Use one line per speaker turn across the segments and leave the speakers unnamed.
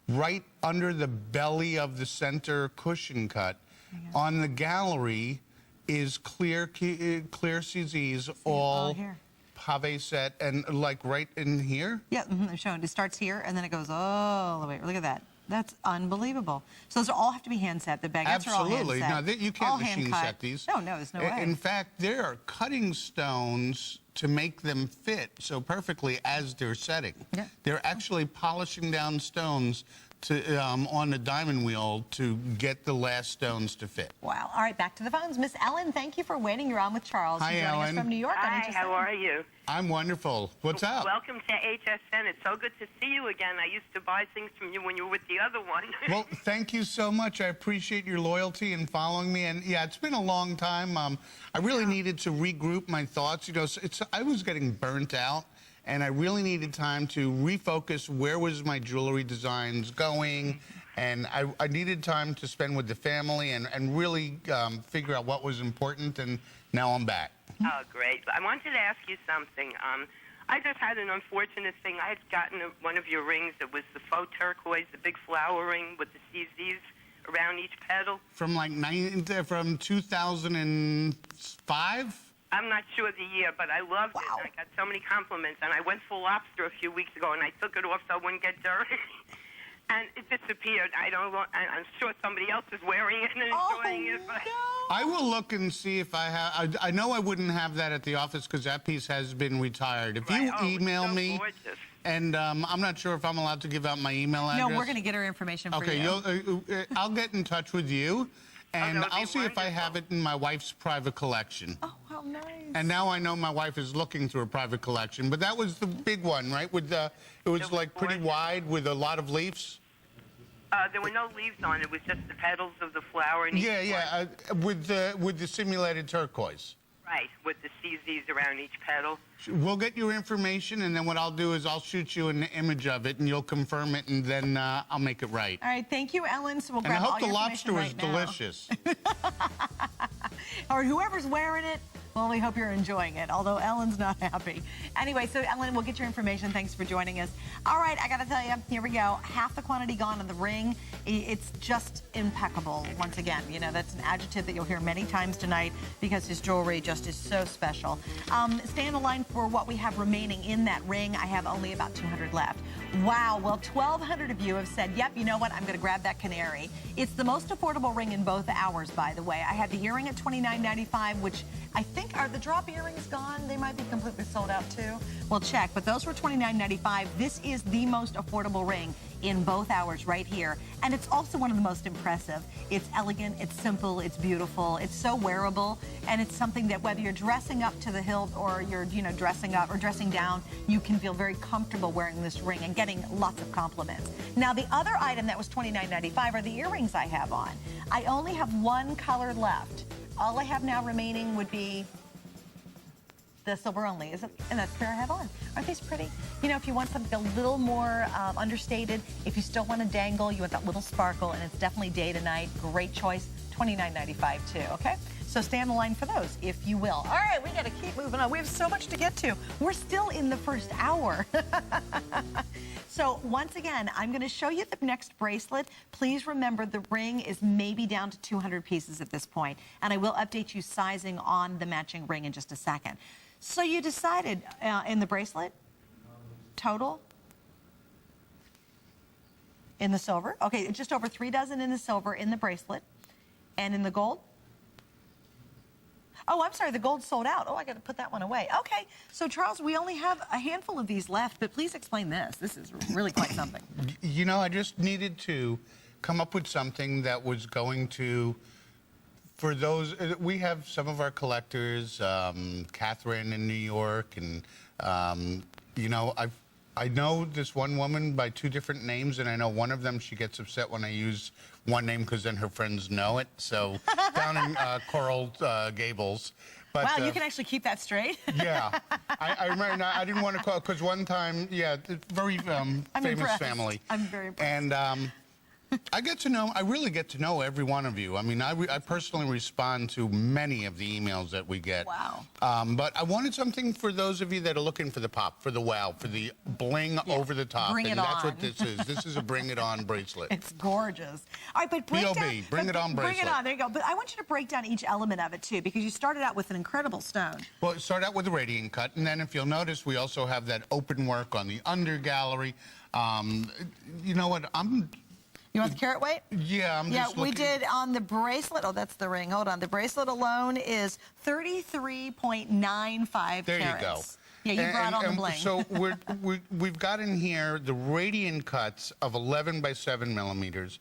right under the belly of the center cushion cut. On the gallery is clear CZs, all pave set, and like right in here?
Yeah, I'm showing. It starts here, and then it goes all the way. Look at that. That's unbelievable. So those all have to be hand set. The baguettes are all hand set.
Absolutely. No, you can't machine set these.
No, there's no way.
In fact, there are cutting stones to make them fit so perfectly as they're setting.
Yeah.
They're actually polishing down stones to on the diamond wheel to get the last stones to fit.
Wow. All right, back to the phones. Miss Ellen, thank you for waiting. You're on with Charles.
Hi,
joining
Ellen.
us from New York.
Hi, how are you?
I'm wonderful. What's up?
Welcome to HSN. It's so good to see you again. I used to buy things from you when you were with the other one.
Well, thank you so much. I appreciate your loyalty and following me. And yeah, it's been a long time. I really needed to regroup my thoughts. You know, I was getting burnt out, and I really needed time to refocus. Where was my jewelry designs going? And I needed time to spend with the family and really figure out what was important, and now I'm back.
Oh, great. I wanted to ask you something. I just had an unfortunate thing. I had gotten one of your rings. It was the faux turquoise, the big flower ring with the CZs around each petal.
From like from 2005?
I'm not sure the year, but I loved it. I got so many compliments, and I went for lobster a few weeks ago, and I took it off so I wouldn't get dirty. And it disappeared. I'm sure somebody else is wearing it and enjoying it. But
I will look and see if I have. I know I wouldn't have that at the office because that piece has been retired. If you email me,
gorgeous.
And I'm not sure if I'm allowed to give out my email address.
No, we're going to get her information for you.
Okay, I'll get in touch with you, and I'll see if I have it in my wife's private collection.
Oh, how nice.
And now I know my wife is looking through a private collection. But that was the big one, right? With it was like pretty wide with a lot of leaves.
There were no leaves on it. It was just the petals of the flower. And
with the simulated turquoise.
Right, with the CZs around each petal.
We'll get your information, and then what I'll do is I'll shoot you an image of it, and you'll confirm it, and then I'll make it right.
All right, thank you, Ellen. So we'll
and
grab
I hope
all
the
your
lobster was
right
delicious.
Or whoever's wearing it, well, we hope you're enjoying it, although Ellen's not happy. Anyway, so Ellen, we'll get your information. Thanks for joining us. All right, I got to tell you, here we go. Half the quantity gone on the ring. It's just impeccable, once again. You know, that's an adjective that you'll hear many times tonight because his jewelry just is so special. Stay on the line for what we have remaining in that ring. I have only about 200 left. Wow, well, 1,200 of you have said, yep, you know what, I'm going to grab that canary. It's the most affordable ring in both hours, by the way. I had the earring at $29.95, which I think, are the drop earrings gone? They might be completely sold out too. We'll check, but those were $29.95. This is the most affordable ring in both hours right here. And it's also one of the most impressive. It's elegant, it's simple, it's beautiful, it's so wearable, and it's something that whether you're dressing up to the hilt or you're, dressing up or dressing down, you can feel very comfortable wearing this ring and getting lots of compliments. Now, the other item that was $29.95 are the earrings I have on. I only have one color left. All I have now remaining would be the silver only, and that's the pair I have on. Aren't these pretty? You know, if you want something a little more understated, if you still want to dangle, you want that little sparkle, and it's definitely day to night. Great choice. $29.95 too, okay? So stay on the line for those, if you will. All right, we got to keep moving on. We have so much to get to. We're still in the first hour. So once again, I'm going to show you the next bracelet. Please remember the ring is maybe down to 200 pieces at this point, and I will update you sizing on the matching ring in just a second. So you decided in the bracelet, total? In the silver? Okay, just over 3 dozen in the silver in the bracelet. And in the gold? Oh, I'm sorry, the gold sold out. Oh, I got to put that one away. Okay, so Charles, we only have a handful of these left, but please explain this. This is really quite something.
You know, I just needed to come up with something that was going to, for those, we have some of our collectors, Catherine in New York, and, you know, I know this one woman by 2 different names, and I know one of them, she gets upset when I use one name because then her friends know it. So down in Coral Gables. But,
wow, you can actually keep that straight?
Yeah. I remember, I didn't want to call, because one time, yeah, very famous family.
I'm very impressed.
And I really get to know every one of you. I mean, I personally respond to many of the emails that we get.
Wow.
But I wanted something for those of you that are looking for the pop, for the wow, for the bling over the top.
Bring it
and that's
on.
what this is. This is a bring it on bracelet.
It's gorgeous. All right, but break
B.O.B.,
down,
bring it on
Bring it
bracelet.
on, there you go. But I want you to break down each element of it too, because you started out with an incredible stone.
Well, it started out with a radiant cut, and then if you'll notice, we also have that open work on the under gallery. You know what?
You want the carat weight?
Yeah, I'm just
we
looking.
did on the bracelet. Oh, that's the ring. Hold on. The bracelet alone is 33.95
There
carats.
you go.
Yeah, you brought on the bling.
So we've got in here the radiant cuts of 11 by 7 millimeters,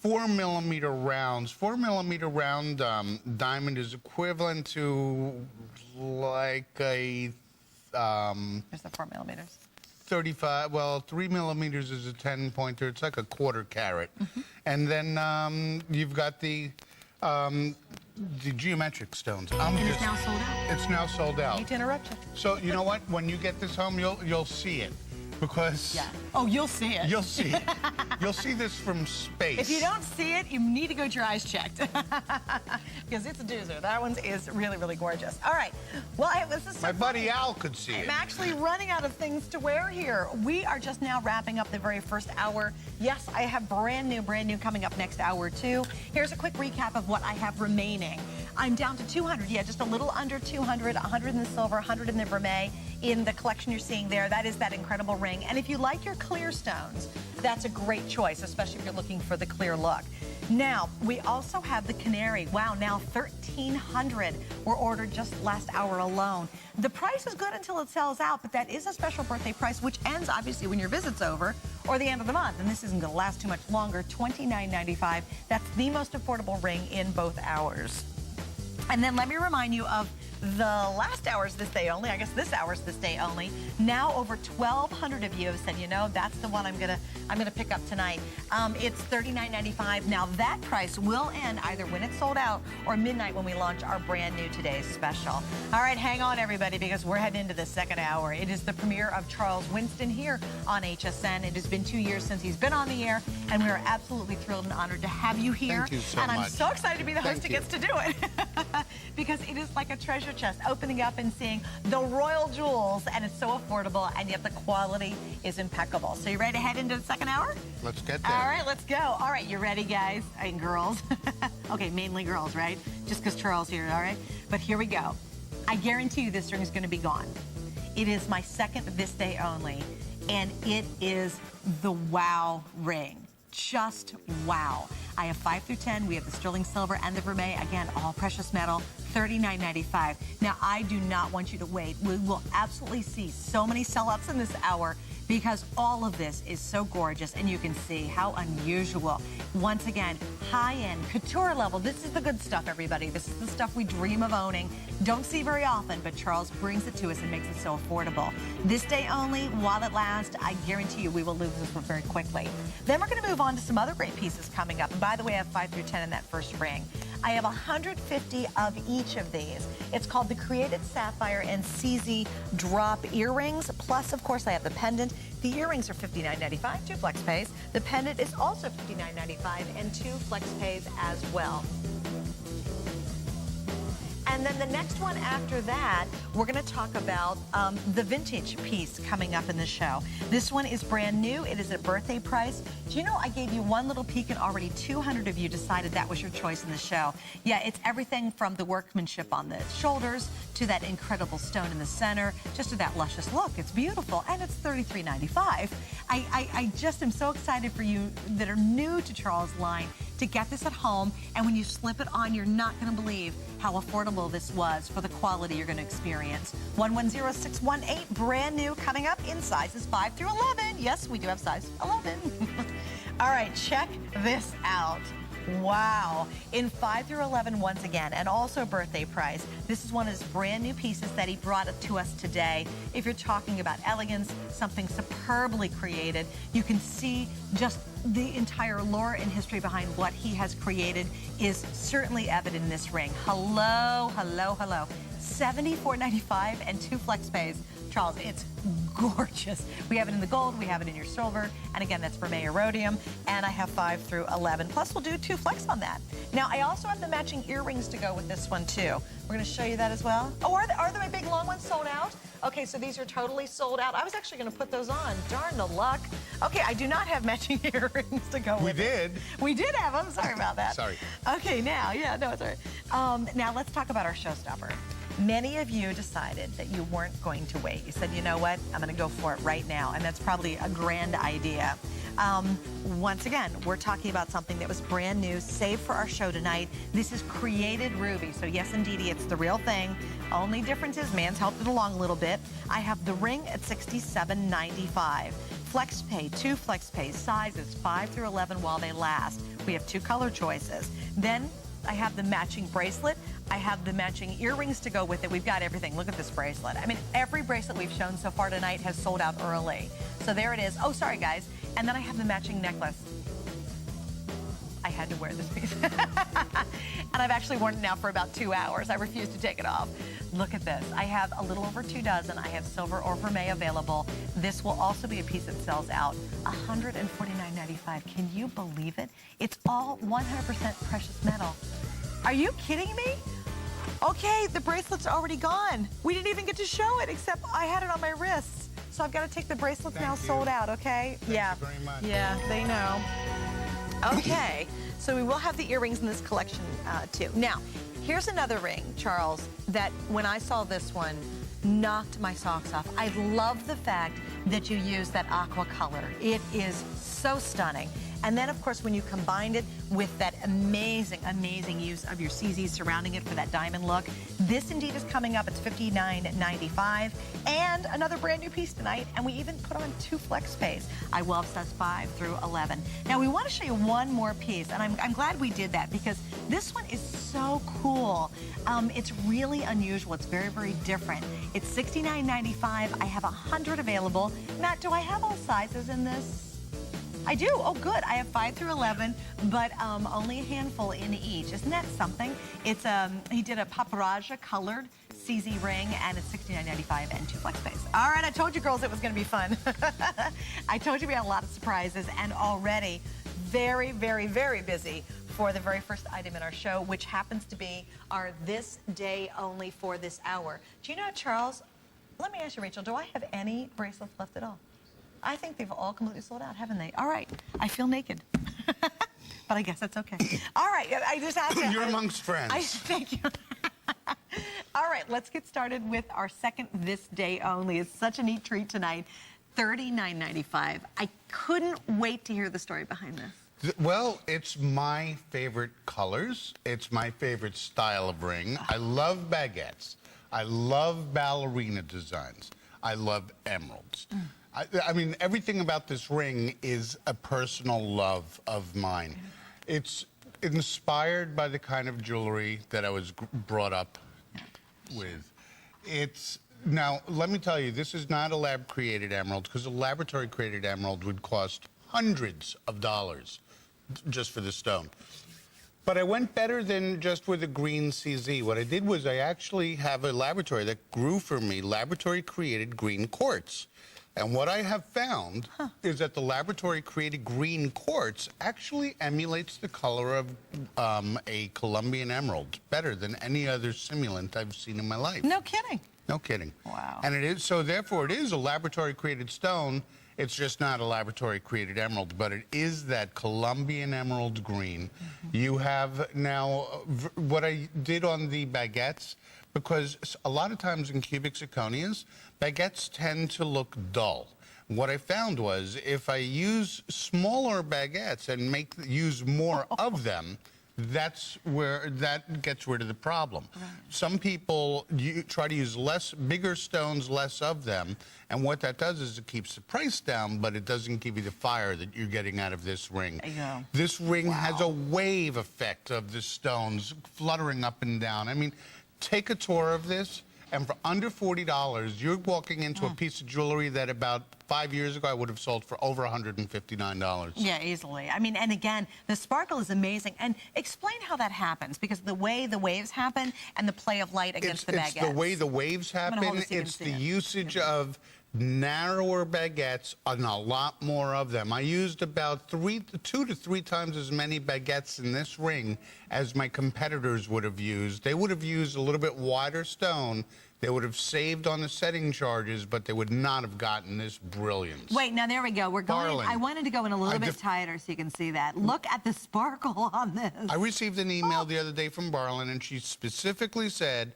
4 millimeter rounds. 4 millimeter round diamond is equivalent to like a
There's the 4 millimeters.
35, well, 3 millimeters is a 10 pointer. It's like a quarter carat. And then you've got the geometric stones.
It's now sold out.
It's now sold
I
out.
hate to interrupt you.
So you know what? When you get this home, you'll see it, because
Yeah. Oh, you'll see it.
you'll see it. You'll see this from space.
If you don't see it, you need to go get your eyes checked. Because it's a doozer. That one is really, really gorgeous. All right. Well, this is so
My buddy
funny.
Al could see
I'm
it.
actually running out of things to wear here. We are just now wrapping up the very first hour. Yes, I have brand new coming up next hour too. Here's a quick recap of what I have remaining. I'm down to 200, just a little under 200, 100 in the silver, 100 in the vermeil in the collection you're seeing there. That is that incredible ring. And if you like your clear stones, that's a great choice, especially if you're looking for the clear look. Now, we also have the canary. Wow, now 1,300 were ordered just last hour alone. The price is good until it sells out, but that is a special birthday price, which ends obviously when your visit's over or the end of the month. And this isn't going to last too much longer. $29.95. That's the most affordable ring in both hours. And then let me remind you of the last hour's this day only. I guess this hour's this day only. Now over 1,200 of you have said, you know, that's the one I'm gonna pick up tonight. It's $39.95. Now that price will end either when it's sold out or midnight when we launch our brand new Today's Special. All right, hang on everybody, because we're heading into the second hour. It is the premiere of Charles Winston here on HSN. It has been 2 years since he's been on the air, and we are absolutely thrilled and honored to have you here.
Thank you so
and I'm
much.
so excited to be the host
Thank
that gets to do it. Because it is like a treasure chest, opening up and seeing the royal jewels, and it's so affordable, and yet the quality is impeccable. So you ready to head into the second hour?
Let's get there.
All right, let's go. All right, you ready, guys and girls? Okay, mainly girls, right? Just because Charles here, all right? But here we go. I guarantee you this ring is going to be gone. It is my second this day only, and it is the wow ring. Just wow. I have 5 through 10. We have the sterling silver and the vermeil. Again, all precious metal, $39.95. Now, I do not want you to wait. We will absolutely see so many sellouts in this hour, because all of this is so gorgeous, and you can see how unusual. Once again, high-end, couture level. This is the good stuff, everybody. This is the stuff we dream of owning. Don't see very often, but Charles brings it to us and makes it so affordable. This day only, while it lasts, I guarantee you we will lose this one very quickly. Then we're going to move on to some other great pieces coming up. And by the way, I have 5 through 10 in that first ring. I have 150 of each of these. It's called the Created Sapphire and CZ Drop Earrings. Plus, of course, I have the pendant. The earrings are $59.95, 2 flex pays. The pendant is also $59.95 and 2 flex pays as well. And then the next one after that, we're going to talk about the vintage piece coming up in the show. This one is brand new. It is a birthday price. Do you know I gave you one little peek and already 200 of you decided that was your choice in the show? Yeah, it's everything from the workmanship on the shoulders to that incredible stone in the center, just to that luscious look. It's beautiful, and it's $33.95. I just am so excited for you that are new to Charles' line to get this at home, and when you slip it on, you're not going to believe how affordable this was for the quality you're going to experience. 110618, brand new, coming up in sizes 5 through 11. Yes, we do have size 11. All right, check this out. Wow. In 5 through 11 once again, and also birthday price. This is one of his brand new pieces that he brought to us today. If you're talking about elegance, something superbly created, you can see just the entire lore and history behind what he has created is certainly evident in this ring. Hello, hello, hello. $74.95 and 2 flex pays. Charles, it's gorgeous. We have it in the gold, we have it in your silver, and again, that's vermeil rhodium, and I have 5 through 11. Plus, we'll do 2 flex on that. Now, I also have the matching earrings to go with this one, too. We're going to show you that as well. Oh, are the big long ones sold out? Okay, so these are totally sold out. I was actually going to put those on. Darn the luck. Okay, I do not have matching earrings to go with it. We did have them. Sorry about that.
Sorry.
Okay, now, yeah, no, it's all right. Now, let's talk about our showstopper. Many of you decided that you weren't going to wait. You said, you know what, I'm going to go for it right now, and that's probably a grand idea. Once again, we're talking about something that was brand new, saved for our show tonight. This is created ruby, so yes, indeedy, it's the real thing. Only difference is man's helped it along a little bit. I have the ring at $67.95. Flex pay, 2 flex pays, sizes 5 through 11 while they last. We have 2 color choices. Then I have the matching bracelet. I have the matching earrings to go with it. We've got everything. Look at this bracelet. I mean, every bracelet we've shown so far tonight has sold out early. So there it is. Oh, sorry, guys. And then I have the matching necklace. I had to wear this piece. And I've actually worn it now for about 2 hours. I refuse to take it off. Look at this. I have a little over 2 dozen. I have silver or vermeil available. This will also be a piece that sells out. $149.95. Can you believe it? It's all 100% precious metal. Are you kidding me? Okay, the bracelet's already gone. We didn't even get to show it, except I had it on my wrists. So I've got to take the bracelets now sold out, okay?
Thank you very much.
Yeah, they know. Okay, so we will have the earrings in this collection too. Now, here's another ring, Charles, that when I saw this one, knocked my socks off. I love the fact that you use that aqua color. It is so stunning. And then, of course, when you combined it with that amazing, amazing use of your CZs surrounding it for that diamond look, this indeed is coming up. It's $59.95. And another brand new piece tonight. And we even put on 2 flex pays. I will have size 5 through 11. Now, we want to show you one more piece. And I'm glad we did that because this one is so cool. It's really unusual. It's very, very different. It's $69.95. I have 100 available. Matt, do I have all sizes in this? I do. Oh, good. I have 5 through 11, but only a handful in each. Isn't that something? It's he did a paparaja colored CZ ring, and it's $69.95 and 2 flex pays. All right, I told you girls it was going to be fun. I told you we had a lot of surprises, and already very, very, very busy for the very first item in our show, which happens to be our this day only for this hour. Do you know, Charles? Let me ask you, Rachel. Do I have any bracelets left at all? I think they've all completely sold out, haven't they? All right. I feel naked. But I guess that's okay. All right. I just have to.
You're amongst friends.
Thank you. All right. Let's get started with our second this day only. It's such a neat treat tonight. $39.95. I couldn't wait to hear the story behind this.
Well, it's my favorite colors. It's my favorite style of ring. I love baguettes. I love ballerina designs. I love emeralds. I mean, everything about this ring is a personal love of mine. It's inspired by the kind of jewelry that I was brought up with. Now, let me tell you, this is not a lab-created emerald, because a laboratory-created emerald would cost hundreds of dollars just for the stone. But I went better than just with a green CZ. What I did was I actually have a laboratory that grew for me laboratory-created green quartz. And what I have found is that the laboratory-created green quartz actually emulates the color of a Colombian emerald better than any other simulant I've seen in my life.
No kidding.
No kidding.
Wow.
And it is, so therefore it is a laboratory-created stone. It's just not a laboratory-created emerald, but it is that Colombian emerald green. You have now, what I did on the baguettes, because a lot of times in cubic zirconias, baguettes tend to look dull. What I found was if I use smaller baguettes and use more of them, that's where that gets rid of the problem. Right. Some people try to use bigger stones, less of them, and what that does is it keeps the price down, but it doesn't give you the fire that you're getting out of this ring.
Yeah.
This ring has a wave effect of the stones fluttering up and down. I mean, take a tour of this, And for under $40, you're walking into a piece of jewelry that about 5 years ago I would have sold for over $159.
Yeah, easily. I mean, and again, the sparkle is amazing. And explain how that happens, because the way the waves happen and the play of light against the baguettes.
It's the way the waves happen. It's the usage of narrower baguettes and a lot more of them. I used about 2 to 3 times as many baguettes in this ring as my competitors would have used. They would have used a little bit wider stone. They would have saved on the setting charges, but they would not have gotten this brilliance.
Wait, now there we go. We're going.
Darling,
I wanted to go in a little bit tighter so you can see that. Look at the sparkle on this.
I received an email the other day from Barlin, and she specifically said,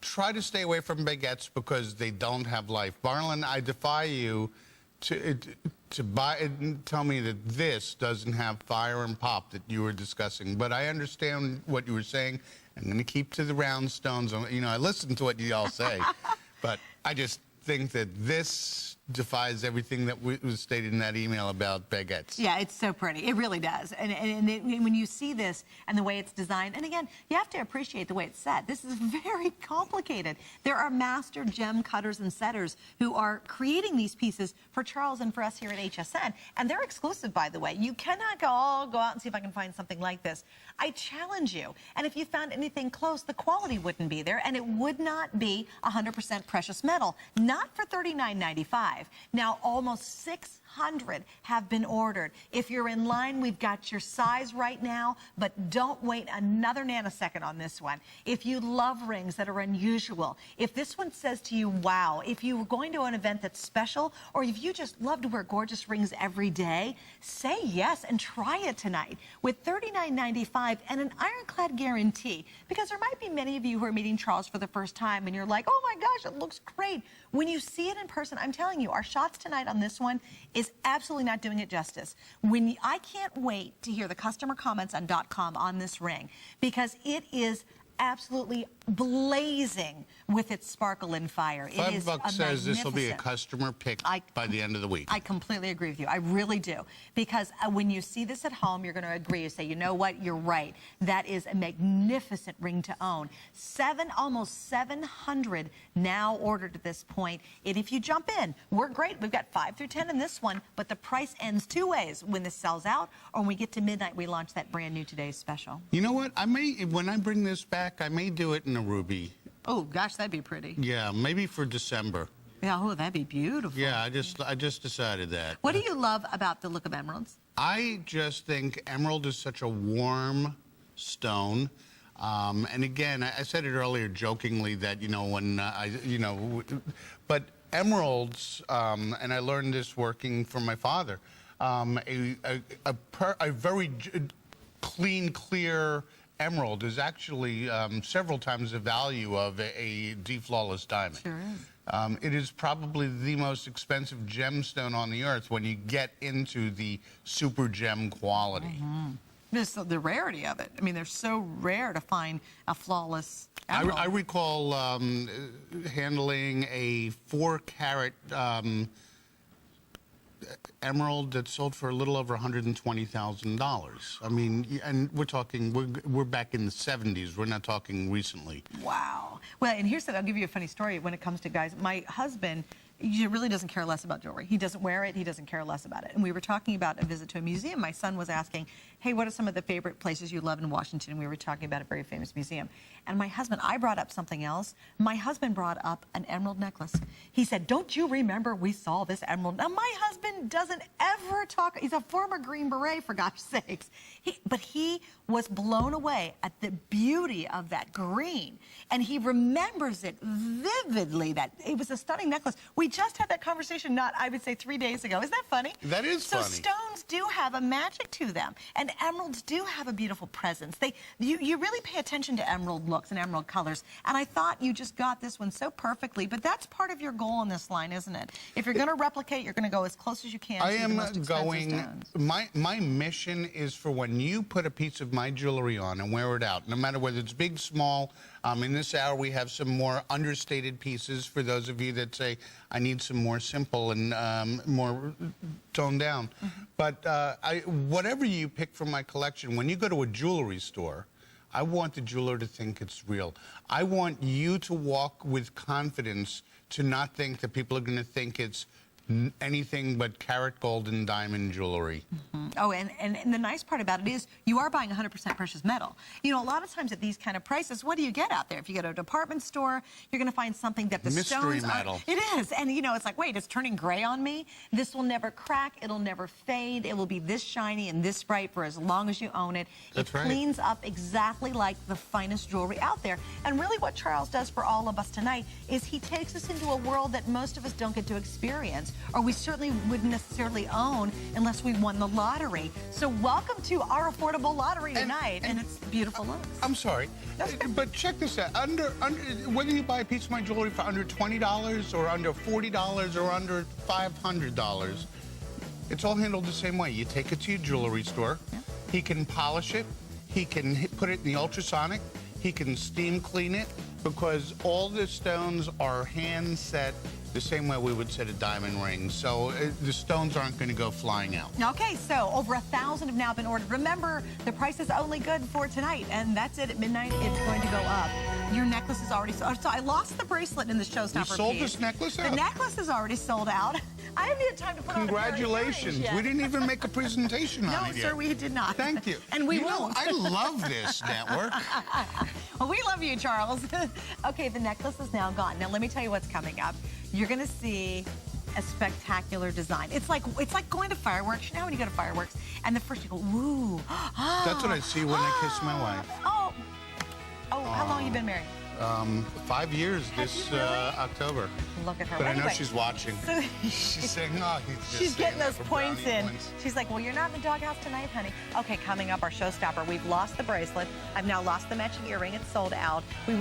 try to stay away from baguettes because they don't have life. Barlin, I defy you to buy and tell me that this doesn't have fire and pop that you were discussing. But I understand what you were saying. I'm going to keep to the round stones. I listen to what you all say, but I just think that this defies everything that was stated in that email about baguettes.
Yeah, it's so pretty. It really does. And when you see this and the way it's designed, and again, you have to appreciate the way it's set. This is very complicated. There are master gem cutters and setters who are creating these pieces for Charles and for us here at HSN. And they're exclusive, by the way. You cannot go out and see if I can find something like this. I challenge you. And if you found anything close, the quality wouldn't be there, and it would not be 100% precious metal. Not for $39.95. Now, almost 600 have been ordered. If you're in line, we've got your size right now, but don't wait another nanosecond on this one. If you love rings that are unusual, if this one says to you, wow, if you were going to an event that's special, or if you just love to wear gorgeous rings every day, say yes and try it tonight with $39.95 and an ironclad guarantee, because there might be many of you who are meeting Charles for the first time and you're like, oh my gosh, it looks great. When you see it in person, I'm telling you, our shots tonight on this one is absolutely not doing it justice. I can't wait to hear the customer comments on .com on this ring, because it is absolutely blazing with its sparkle and fire.
$5 says this will be a customer pick by the end of the week.
I completely agree with you. I really do. Because when you see this at home, you're going to agree. You say, you know what? You're right. That is a magnificent ring to own. Almost 700 now ordered at this point. And if you jump in, we're great. We've got 5 through 10 in this one, but the price ends 2 ways. When this sells out, or when we get to midnight, we launch that brand new Today's Special.
You know what? When I bring this back, I may do it in a ruby.
Oh, gosh, that'd be pretty.
Yeah, maybe for December.
Yeah, oh, that'd be beautiful.
Yeah, I just decided that.
What do you love about the look of emeralds?
I just think emerald is such a warm stone. And again, I said it earlier jokingly that, but emeralds, and I learned this working for my father, a very clean, clear emerald is actually several times the value of a flawless diamond. Sure is. It is probably the most expensive gemstone on the earth when you get into the super gem quality.
Mm-hmm. Just the rarity of it. I mean, they're so rare to find a flawless emerald.
I recall handling a 4-carat emerald that sold for a little over $120,000. I mean, and we're back in the 70s. We're not talking recently.
Wow. Well, and I'll give you a funny story when it comes to guys. My husband, he really doesn't care less about jewelry. He doesn't wear it. He doesn't care less about it. And we were talking about a visit to a museum. My son was asking, hey, what are some of the favorite places you love in Washington? And we were talking about a very famous museum. And my husband, I brought up something else. My husband brought up an emerald necklace. He said, don't you remember we saw this emerald? Now, my husband doesn't ever talk. He's a former Green Beret, for gosh sakes. But he was blown away at the beauty of that green. And he remembers it vividly, that it was a stunning necklace. We just had that conversation, I would say 3 days ago. Isn't that funny?
That is funny.
So stones do have a magic to them. And emeralds do have a beautiful presence. You really pay attention to emerald looks and emerald colors. And I thought you just got this one so perfectly. But that's part of your goal on this line, isn't it? If you're going to replicate, you're going to go as close as you can to the most expensive stones.
My mission is for when you put a piece of my jewelry on and wear it out, no matter whether it's big, small. In this hour, we have some more understated pieces for those of you that say, I need some more simple and more toned down. Mm-hmm. But whatever you pick from my collection, when you go to a jewelry store, I want the jeweler to think it's real. I want you to walk with confidence, to not think that people are going to think it's anything but carat gold and diamond jewelry.
Oh, and the nice part about it is you are buying 100% precious metal. You know, a lot of times at these kind of prices, what do you get out there? If you go to a department store, you're going to find something that the
Mystery
stones
metal.
It is. And, you know, it's like, wait, it's turning gray on me. This will never crack. It'll never fade. It will be this shiny and this bright for as long as you own it.
That's
it
right.
cleans up exactly like the finest jewelry out there. And really what Charles does for all of us tonight is he takes us into a world that most of us don't get to experience, or we certainly wouldn't necessarily own unless we won the lottery. So welcome to our affordable lottery tonight, and it's beautiful looks.
I'm sorry, but check this out. Under whether you buy a piece of my jewelry for under $20 or under $40 or under $500, it's all handled the same way. You take it to your jewelry store. He can polish it. He can put it in the ultrasonic. He can steam clean it, because all the stones are hand set the same way we would set a diamond ring. So the stones aren't going to go flying out.
Okay, so over 1,000 have now been ordered. Remember, the price is only good for tonight, and that's it. At midnight, it's going to go up. Your necklace is already sold. So I lost the bracelet in the showstopper
You sold
piece.
this necklace out?
The necklace is already sold out. I haven't had time to put on a pair of
Congratulations.
earrings yet.
We didn't even make a presentation on
No,
it yet.
sir, we did not.
Thank you.
And we
You know,
won't.
I love this network.
Well, we love you, Charles. Okay, the necklace is now gone. Now, let me tell you what's coming up. You're going to see a spectacular design. It's like going to fireworks. You know when you go to fireworks, and the first you go, woo.
That's what I see when I kiss my wife.
Oh, how long you been married?
5 years
Have
this
you really?
October.
Look at her.
But I know
Anyway,
she's watching.
so-
She's saying, oh, he's just
She's
saying
getting
that
those
for
points
brownie
in.
points.
She's like, well, you're not in the doghouse tonight, honey. Okay, coming up, our showstopper. We've lost the bracelet. I've now lost the matching earring. It's sold out. The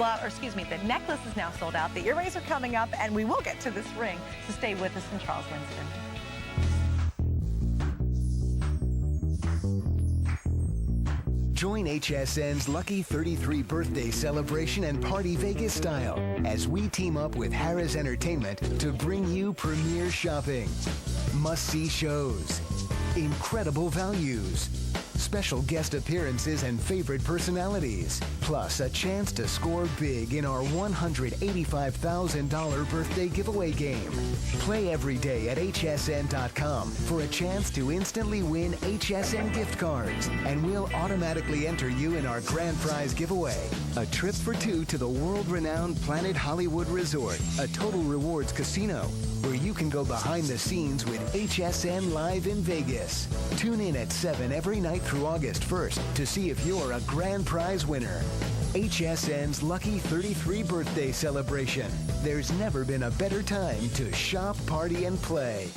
necklace is now sold out. The earrings are coming up, and we will get to this ring. So stay with us in Charles Winston.
Join HSN's Lucky 33 birthday celebration and party Vegas style as we team up with Harrah's Entertainment to bring you premier shopping, must-see shows, incredible values, special guest appearances and favorite personalities, plus a chance to score big in our $185,000 birthday giveaway game. Play every day at hsn.com for a chance to instantly win HSN gift cards, and we'll automatically enter you in our grand prize giveaway, a trip for two to the world-renowned Planet Hollywood Resort, a total rewards casino, where you can go behind the scenes with HSN Live in Vegas. Tune in at 7 every night through August 1st to see if you're a grand prize winner. HSN's Lucky 33 birthday celebration. There's never been a better time to shop, party, and play.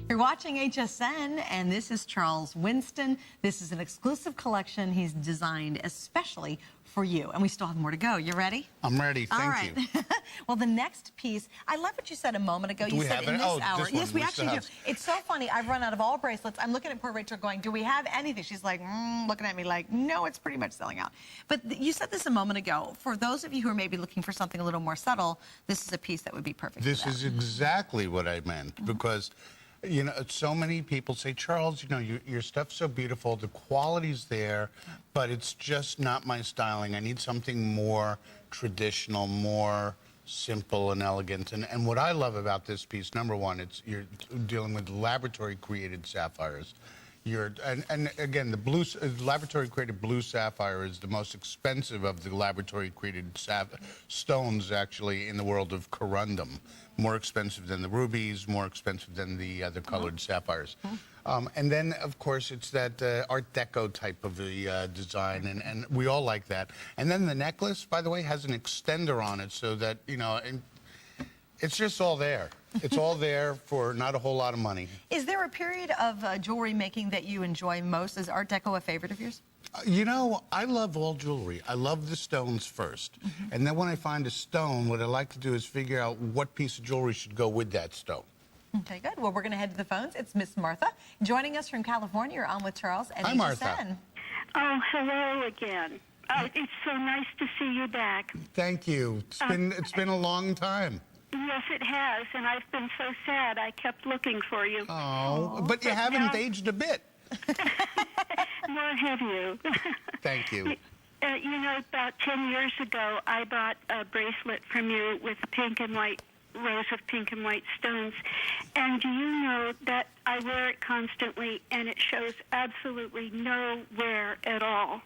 You're watching HSN, and this is Charles Winston. This is an exclusive collection he's designed especially for you. And we still have more to go. You ready?
I'm ready. Thank
All right.
you.
Well, the next piece, I love what you said a moment ago.
Do
You
we
said
have
in
it?
this
Oh,
hour.
this one.
Yes, we
We
actually
still
do.
have-
It's so funny. I've run out of all bracelets. I'm looking at poor Rachel going, do we have anything? She's like, looking at me like, no, it's pretty much selling out. But you said this a moment ago. For those of you who are maybe looking for something a little more subtle, this is a piece that would be perfect
This
for that.
is exactly what I meant, because, you know, so many people say, Charles, you know, your stuff's so beautiful, the quality's there, but it's just not my styling. I need something more traditional, more simple and elegant. And what I love about this piece, number one, you're dealing with laboratory-created sapphires. And again, the laboratory-created blue sapphire is the most expensive of the laboratory-created stones, actually, in the world of corundum. More expensive than the rubies, more expensive than the other colored sapphires. And then, of course, it's that Art Deco type of the design, and we all like that. And then the necklace, by the way, has an extender on it, so that, you know, It's just all there. It's all there for not a whole lot of money.
Is there a period of jewelry making that you enjoy most? Is Art Deco a favorite of yours?
You know, I love all jewelry. I love the stones first. And then when I find a stone, what I like to do is figure out what piece of jewelry should go with that stone.
Okay, good. Well, we're going to head to the phones. It's Miss Martha joining us from California. You're on with Charles and
Hi,
HSN.
Martha.
Oh, hello again. Oh, it's so nice to see you back.
Thank you. It's been a long time.
Yes, it has, and I've been so sad. I kept looking for you.
Oh, but you haven't
now-
aged a bit.
Nor have you.
Thank you.
You know, about 10 years ago, I bought a bracelet from you with pink and white, rows of pink and white stones. And do you know that I wear it constantly, and it shows absolutely no wear at all.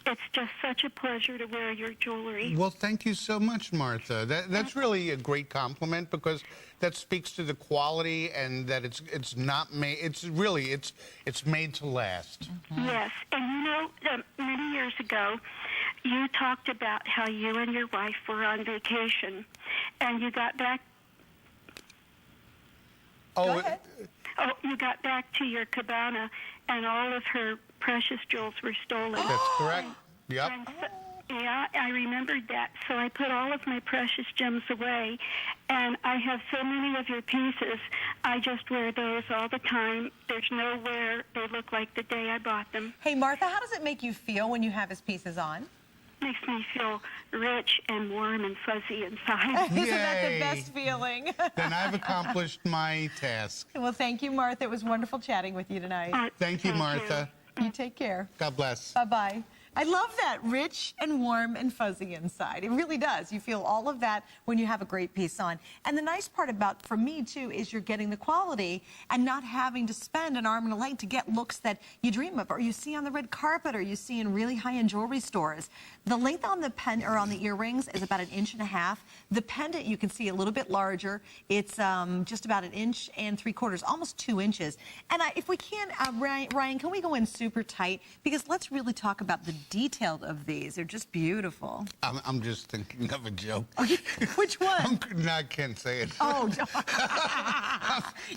It's just such a pleasure to wear your jewelry.
Well, thank you so much, Martha. That's really a great compliment because that speaks to the quality and that it's not made. It's made to last.
Yes, and you know, many years ago, you talked about how you and your wife were on vacation, and you got back.
Oh,
ahead.
Oh, you got back to your cabana, and all of her precious jewels were stolen.
that's correct. Yep.
And so, yeah, I remembered that. So I put all of my precious gems away, and I have so many of your pieces. I just wear those all the time. There's no wear. They look like the day I bought them.
Hey, Martha, how does it make you feel when you have his pieces on?
Makes me feel rich and warm and fuzzy inside.
Isn't that the
Yay.
best feeling?
Then I've accomplished my task.
Well, thank you, Martha. It was wonderful chatting with you tonight.
Thank you, Martha.
You take care.
God bless.
Bye-bye. I love that, rich and warm and fuzzy inside. It really does. You feel all of that when you have a great piece on. And the nice part about, for me too, is you're getting the quality and not having to spend an arm and a leg to get looks that you dream of or you see on the red carpet or you see in really high-end jewelry stores. The length on the on the earrings is about 1.5 inches. The pendant you can see a little bit larger. It's just about 1 3/4 inches, almost 2 inches. And if we can, Ryan, can we go in super tight? Because let's really talk about the detail of these. They're just beautiful.
I'm just thinking of a joke.
Which one?
No, I can't say it.
Oh,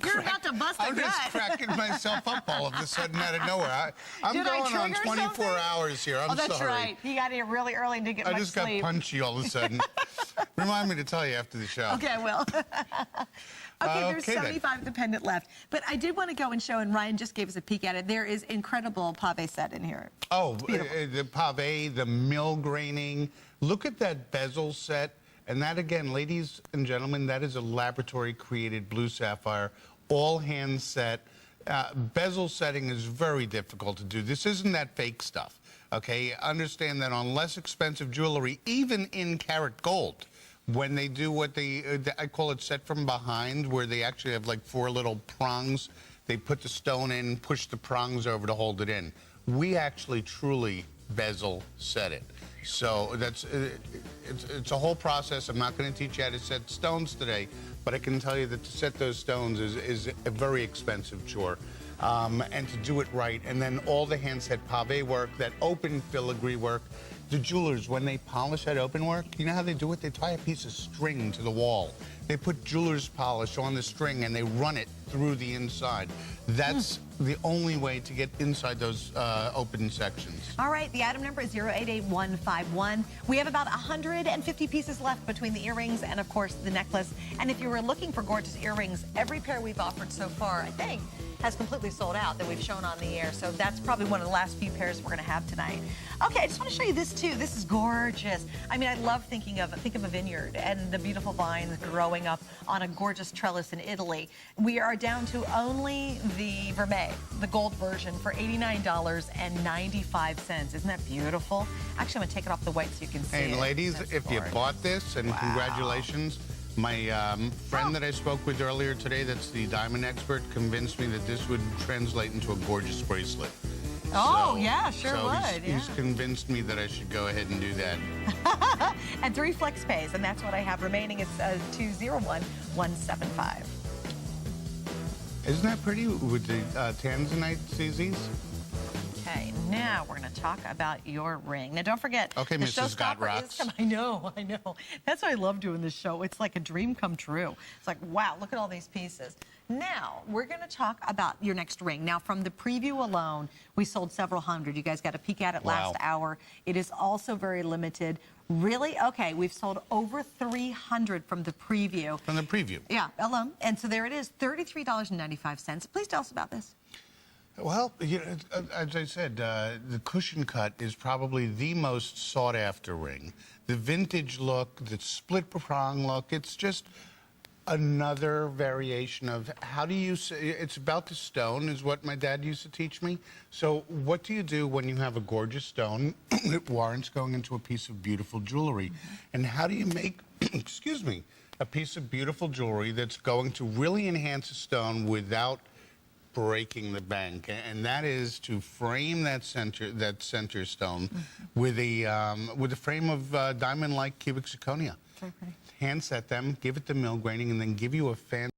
you're about to bust a
I'm
gut.
just cracking myself up all of a sudden out of nowhere. I'm
Did I
going on
trigger
24
something?
hours here. I'm
Oh, that's
sorry.
right. You got here really early and didn't get
I
much
just
sleep.
got punchy all of a sudden. Remind me to tell you after the show.
Okay, I will. Okay, there's
Okay, then.
75 of the pendant left. But I did want to go and show, and Ryan just gave us a peek at it. There is incredible pave set in here.
Oh,
beautiful.
the pave, the mill graining. Look at that bezel set. And that, again, ladies and gentlemen, that is a laboratory-created blue sapphire, all hand set. Bezel setting is very difficult to do. This isn't that fake stuff, okay? Understand that on less expensive jewelry, even in carat gold, when they do what I call it set from behind, where they actually have like 4 little prongs. They put the stone in, push the prongs over to hold it in. We actually truly bezel set it. So that's it's a whole process. I'm not going to teach you how to set stones today, but I can tell you that to set those stones is a very expensive chore. And to do it right, and then all the hand set pave work, that open filigree work. The jewelers, when they polish that open work, you know how they do it? They tie a piece of string to the wall. They put jeweler's polish on the string and they run it through the inside. That's the only way to get inside those open sections.
All right, the item number is 088151. We have about 150 pieces left between the earrings and, of course, the necklace. And if you were looking for gorgeous earrings, every pair we've offered so far, I think, has completely sold out that we've shown on the air. So that's probably one of the last few pairs we're going to have tonight. Okay, I just want to show you this too. This is gorgeous. I mean, I love think of a vineyard and the beautiful vines growing up on a gorgeous trellis in Italy. We are down to only the vermeil, the gold version, for $89.95. Isn't that beautiful? Actually, I'm going to take it off the white so you can see it.
And ladies,
That's
if you
gorgeous.
bought this, and congratulations, my friend that I spoke with earlier today, that's the diamond expert, convinced me that this would translate into a gorgeous bracelet.
Oh, yeah, sure
so
would.
He's convinced me that I should go ahead and do that.
And 3 flex pays, and that's what I have remaining. It's 201175.
Isn't that pretty with the tanzanite CZs?
Okay, now we're going to talk about your ring. Now, don't forget.
Okay,
the
Mrs. God
showstopper
Rocks.
is coming. I know. That's why I love doing this show. It's like a dream come true. It's like, wow, look at all these pieces. Now, we're going to talk about your next ring. Now, from the preview alone, we sold several hundred. You guys got a peek at it last hour. It is also very limited. Really? Okay, we've sold over 300 from the preview.
From the preview.
Yeah, alone. And so there it is, $33.95. Please tell us about this.
Well, you know, as I said, the cushion cut is probably the most sought after ring. The vintage look, the split prong look, it's just another variation of how do you say, it's about the stone is what my dad used to teach me. So what do you do when you have a gorgeous stone that warrants going into a piece of beautiful jewelry? And how do you make, excuse me, a piece of beautiful jewelry that's going to really enhance a stone without breaking the bank? And that is to frame that center stone with a frame of diamond-like cubic zirconia. Hand set them, give it the mill graining, and then give you a fancy